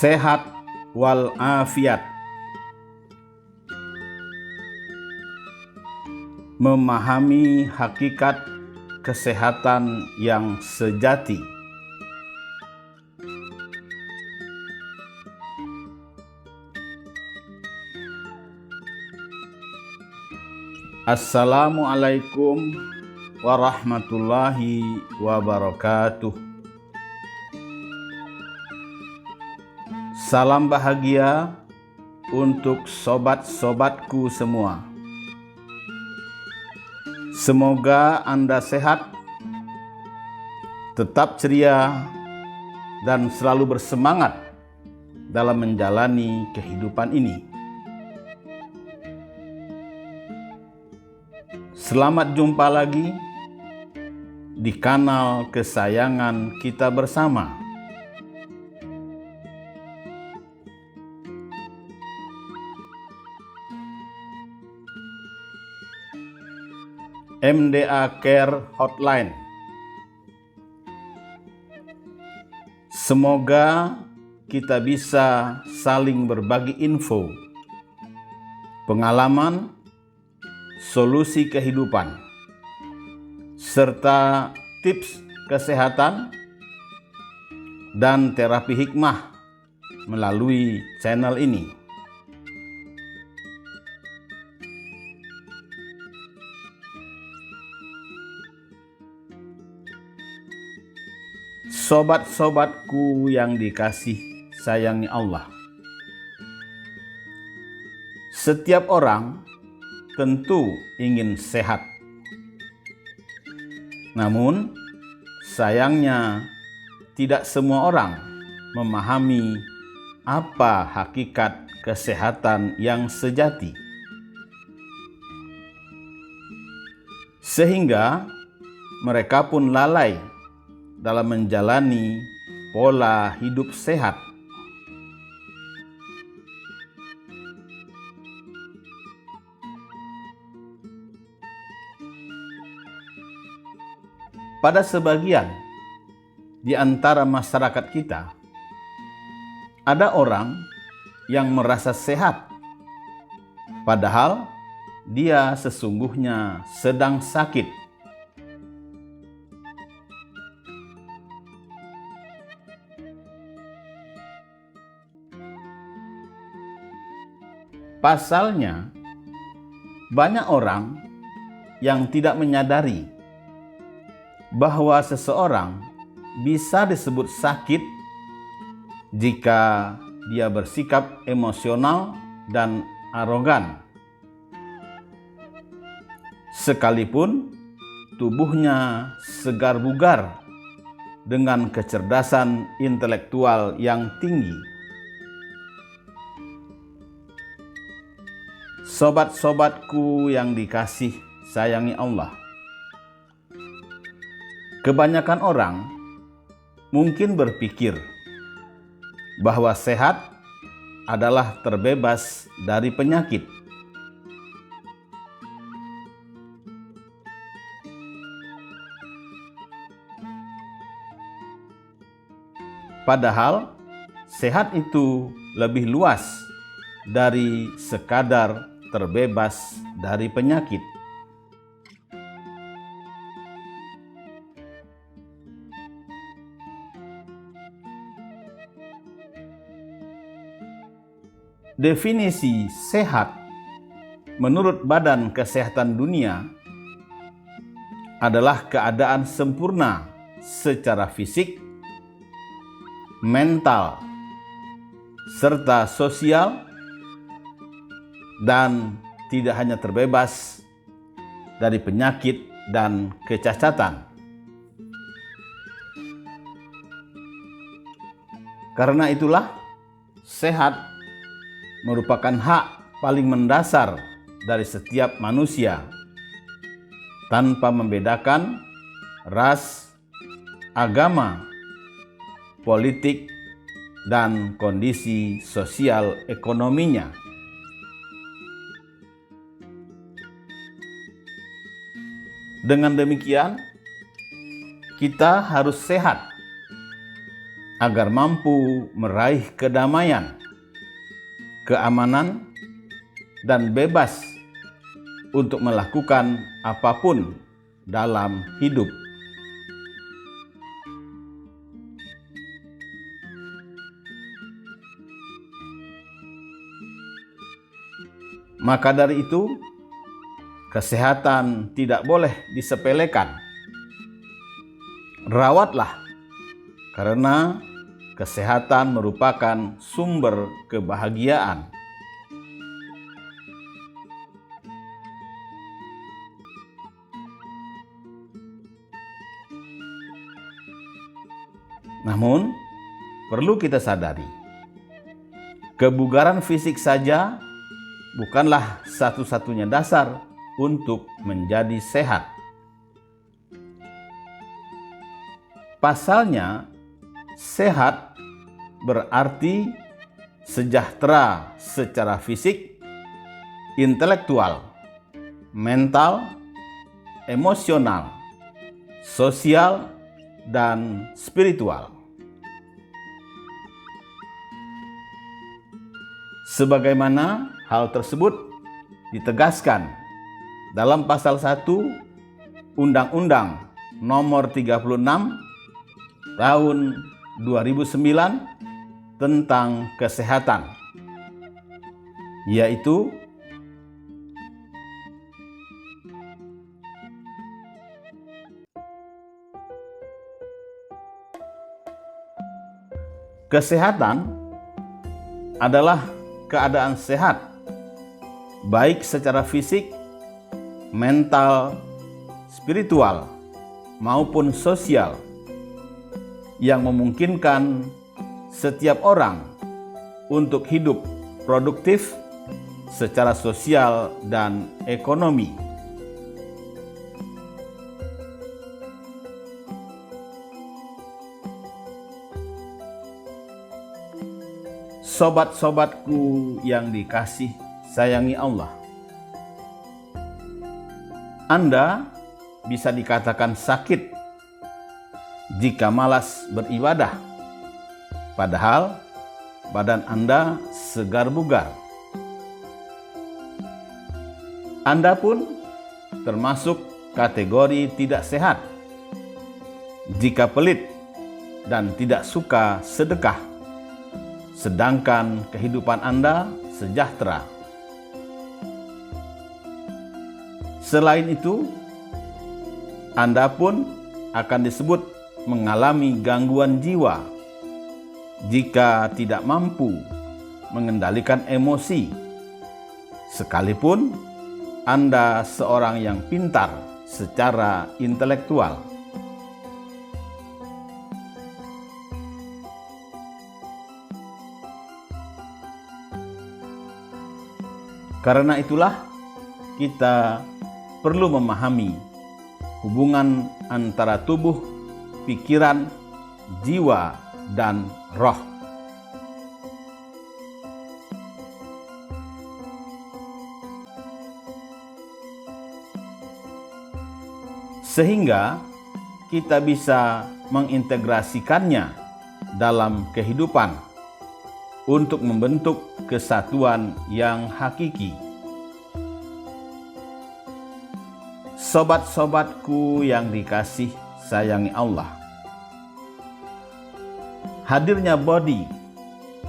Sehat walafiat. Memahami hakikat kesehatan yang sejati. Assalamualaikum warahmatullahi wabarakatuh. Salam bahagia untuk sobat-sobatku semua. Semoga Anda sehat, tetap ceria, dan selalu bersemangat dalam menjalani kehidupan ini. Selamat jumpa lagi di kanal kesayangan kita bersama. MDA Care Hotline. Semoga kita bisa saling berbagi info, pengalaman, solusi kehidupan, serta tips kesehatan dan terapi hikmah melalui channel ini. Sobat-sobatku yang dikasih sayangi Allah, setiap orang tentu ingin sehat. Namun, sayangnya tidak semua orang memahami apa hakikat kesehatan yang sejati. Sehingga mereka pun lalai dalam menjalani pola hidup sehat. Pada sebagian di antara masyarakat kita, ada orang yang merasa sehat, padahal dia sesungguhnya sedang sakit. Pasalnya, banyak orang yang tidak menyadari bahwa seseorang bisa disebut sakit jika dia bersikap emosional dan arogan, sekalipun tubuhnya segar bugar dengan kecerdasan intelektual yang tinggi. Sobat-sobatku yang dikasih sayangi Allah, kebanyakan orang mungkin berpikir bahwa sehat adalah terbebas dari penyakit. Padahal sehat itu lebih luas dari sekadar terbebas dari penyakit. Definisi sehat menurut Badan Kesehatan Dunia adalah keadaan sempurna secara fisik, mental, serta sosial, dan tidak hanya terbebas dari penyakit dan kecacatan. Karena itulah, sehat merupakan hak paling mendasar dari setiap manusia, tanpa membedakan ras, agama, politik, dan kondisi sosial ekonominya. Dengan demikian, kita harus sehat agar mampu meraih kedamaian, keamanan, dan bebas untuk melakukan apapun dalam hidup. Maka dari itu, kesehatan tidak boleh disepelekan. Rawatlah, karena kesehatan merupakan sumber kebahagiaan. Namun, perlu kita sadari, kebugaran fisik saja bukanlah satu-satunya dasar untuk menjadi sehat. Pasalnya, sehat berarti sejahtera secara fisik, intelektual, mental, emosional, sosial, dan spiritual. Sebagaimana hal tersebut ditegaskan dalam pasal 1 Undang-Undang Nomor 36 Tahun 2009 tentang kesehatan, yaitu kesehatan adalah keadaan sehat, baik secara fisik, mental, spiritual, maupun sosial, yang memungkinkan setiap orang untuk hidup produktif secara sosial dan ekonomi. Sobat-sobatku yang dikasih sayangi Allah, Anda bisa dikatakan sakit jika malas beribadah, padahal badan Anda segar bugar. Anda pun termasuk kategori tidak sehat jika pelit dan tidak suka sedekah, sedangkan kehidupan Anda sejahtera. Selain itu, Anda pun akan disebut mengalami gangguan jiwa jika tidak mampu mengendalikan emosi, sekalipun Anda seorang yang pintar secara intelektual. Karena itulah kita perlu memahami hubungan antara tubuh, pikiran, jiwa, dan roh. Sehingga kita bisa mengintegrasikannya dalam kehidupan untuk membentuk kesatuan yang hakiki. Sobat-sobatku yang dikasih sayangi Allah, hadirnya body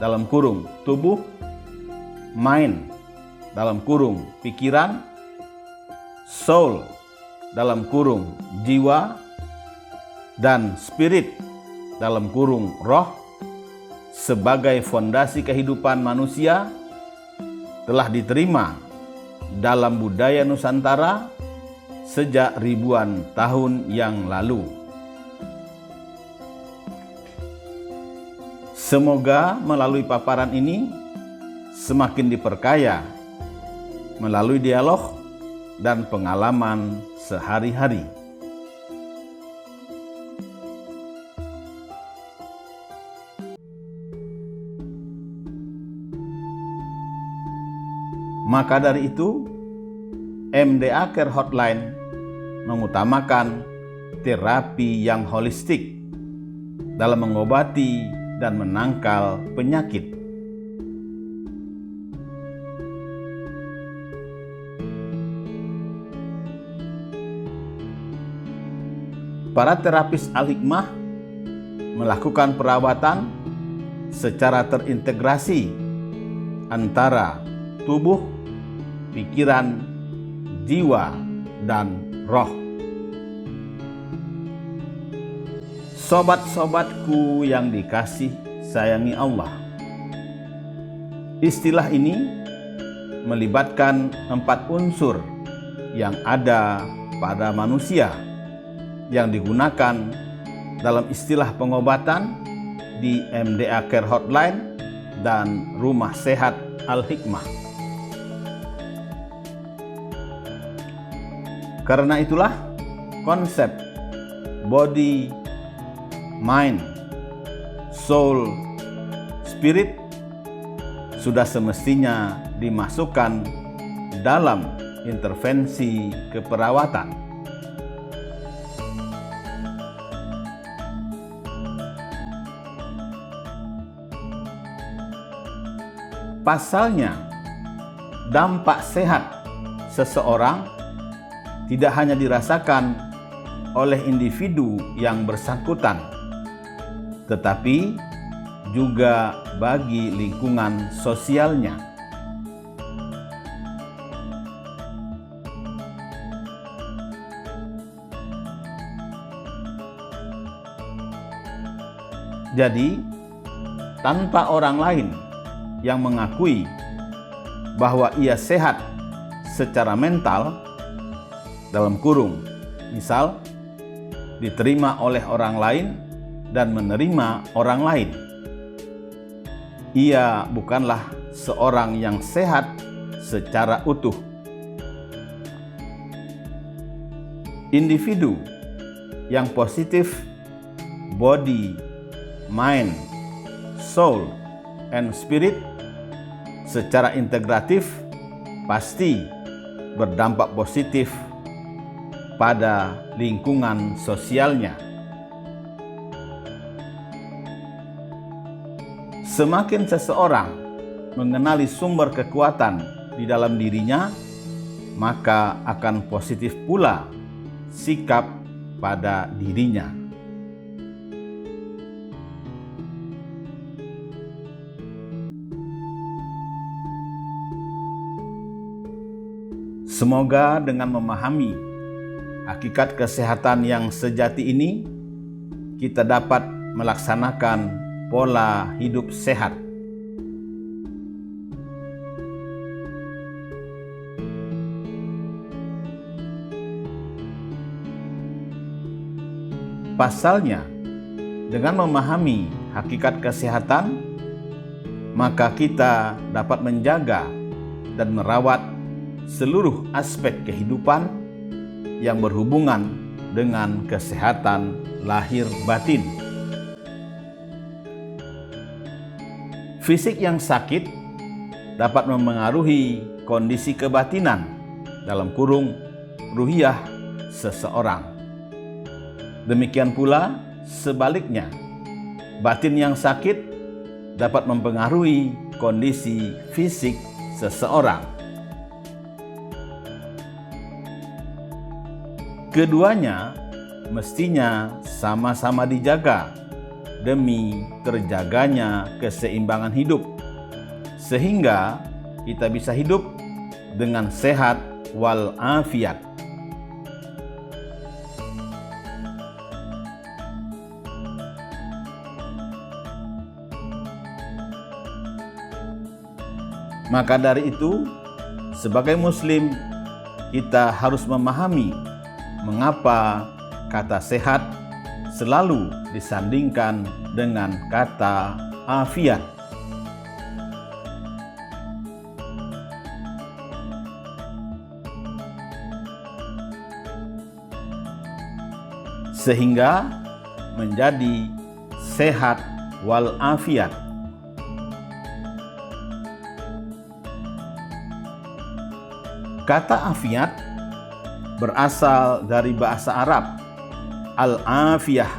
dalam kurung tubuh, mind dalam kurung pikiran, soul dalam kurung jiwa, dan spirit dalam kurung roh sebagai fondasi kehidupan manusia telah diterima dalam budaya Nusantara sejak ribuan tahun yang lalu. Semoga melalui paparan ini semakin diperkaya melalui dialog dan pengalaman sehari-hari. Maka dari itu, MDA Care Hotline mengutamakan terapi yang holistik dalam mengobati dan menangkal penyakit. Para terapis Al-Hikmah melakukan perawatan secara terintegrasi antara tubuh, pikiran, jiwa, dan roh. Sobat-sobatku yang dikasih sayangi Allah, istilah ini melibatkan 4 unsur yang ada pada manusia yang digunakan dalam istilah pengobatan di MDA Care Hotline dan Rumah Sehat Al-Hikmah. Karena itulah konsep body, mind, soul, spirit sudah semestinya dimasukkan dalam intervensi keperawatan. Pasalnya, dampak sehat seseorang tidak hanya dirasakan oleh individu yang bersangkutan, tetapi juga bagi lingkungan sosialnya. Jadi, tanpa orang lain yang mengakui bahwa ia sehat secara mental, dalam kurung, misal diterima oleh orang lain dan menerima orang lain, ia bukanlah seorang yang sehat secara utuh. Individu yang positif body, mind, soul, and spirit secara integratif pasti berdampak positif pada lingkungan sosialnya. Semakin seseorang mengenali sumber kekuatan di dalam dirinya, maka akan positif pula sikap pada dirinya. Semoga dengan memahami hakikat kesehatan yang sejati ini, kita dapat melaksanakan pola hidup sehat. Pasalnya, dengan memahami hakikat kesehatan, maka kita dapat menjaga dan merawat seluruh aspek kehidupan yang berhubungan dengan kesehatan lahir batin. Fisik yang sakit dapat memengaruhi kondisi kebatinan, dalam kurung ruhiyah seseorang. Demikian pula sebaliknya, batin yang sakit dapat mempengaruhi kondisi fisik seseorang. Keduanya mestinya sama-sama dijaga demi terjaganya keseimbangan hidup, sehingga kita bisa hidup dengan sehat walafiat. Maka dari itu, sebagai Muslim, kita harus memahami mengapa kata sehat selalu disandingkan dengan kata afiat. Sehingga menjadi sehat walafiat. Kata afiat berasal dari bahasa Arab al-afiyah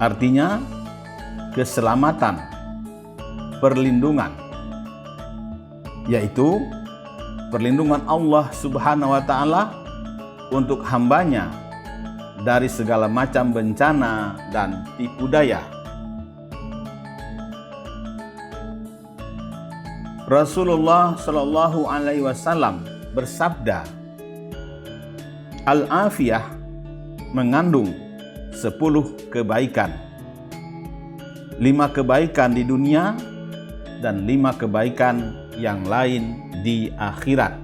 artinya keselamatan, perlindungan, yaitu perlindungan Allah Subhanahu wa Ta'ala untuk hambanya dari segala macam bencana dan tipu daya. Rasulullah Shallallahu Alaihi Wasallam bersabda, Al-afiyah mengandung 10 kebaikan, 5 kebaikan di dunia dan 5 kebaikan yang lain di akhirat.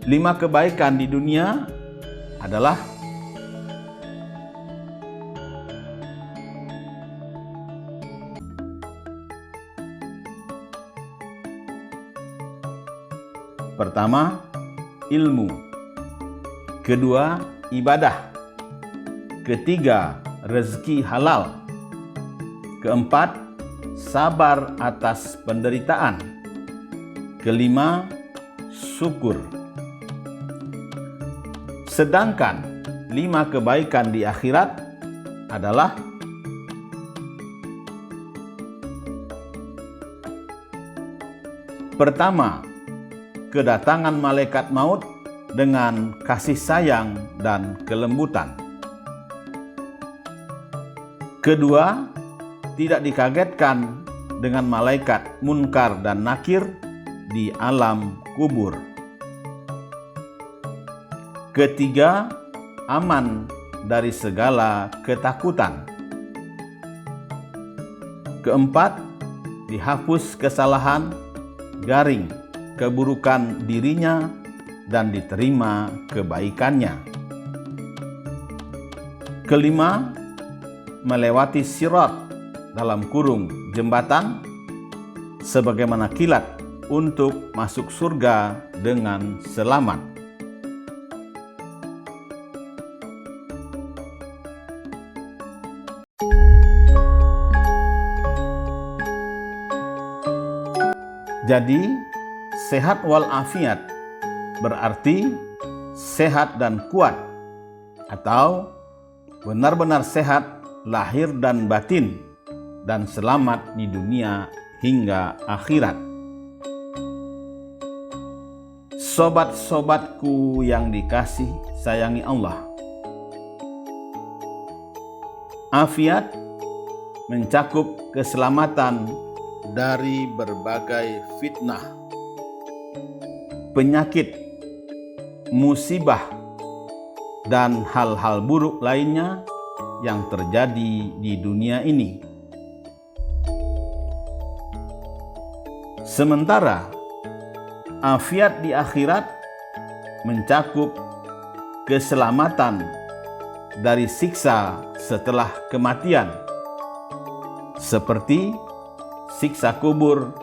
5 kebaikan di dunia adalah pertama, ilmu. Kedua, ibadah. Ketiga, rezeki halal. Keempat, sabar atas penderitaan. Kelima, syukur. Sedangkan 5 kebaikan di akhirat adalah pertama, kedatangan malaikat maut dengan kasih sayang dan kelembutan. Kedua, tidak dikagetkan dengan malaikat munkar dan nakir di alam kubur. Ketiga, aman dari segala ketakutan. Keempat, dihapus kesalahan, garing keburukan dirinya dan diterima kebaikannya. Kelima, melewati sirat dalam kurung jembatan sebagaimana kilat untuk masuk surga dengan selamat. Jadi, sehat walafiat berarti sehat dan kuat, atau benar-benar sehat lahir dan batin dan selamat di dunia hingga akhirat. Sobat-sobatku yang dikasih sayangi Allah, afiat mencakup keselamatan dari berbagai fitnah, penyakit, musibah, dan hal-hal buruk lainnya yang terjadi di dunia ini. Sementara afiat di akhirat mencakup keselamatan dari siksa setelah kematian, seperti siksa kubur,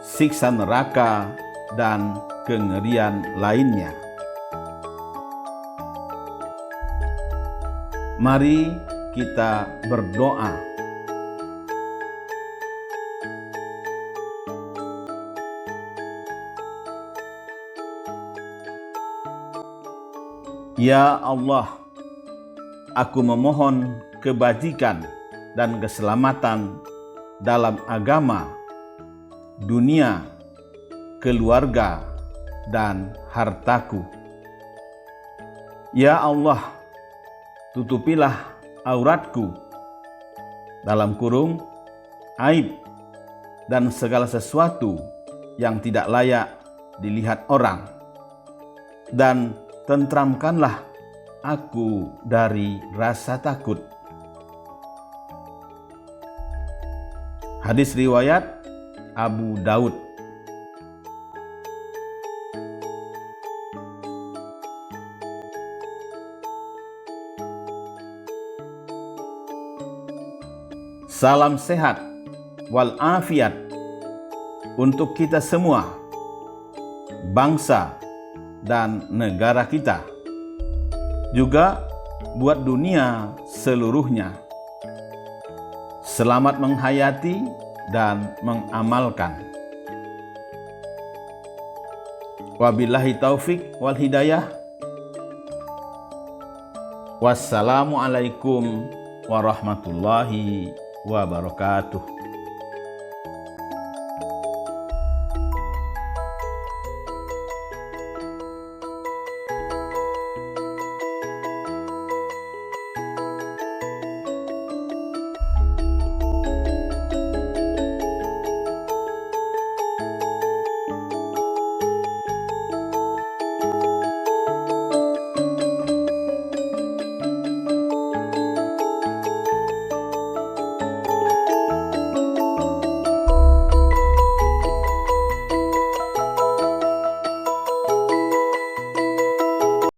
siksa neraka, dan kengerian lainnya. Mari kita berdoa. Ya Allah, aku memohon kebajikan dan keselamatan dalam agama, dunia, keluarga, dan hartaku. Ya Allah, tutupilah auratku, dalam kurung, aib, dan segala sesuatu yang tidak layak dilihat orang, dan tentramkanlah aku dari rasa takut. Hadis riwayat Abu Daud. Salam sehat walafiat untuk kita semua, bangsa dan negara kita, juga buat dunia seluruhnya. Selamat menghayati dan mengamalkan. Wabillahi taufik wal hidayah. Wassalamualaikum warahmatullahi wabarakatuh.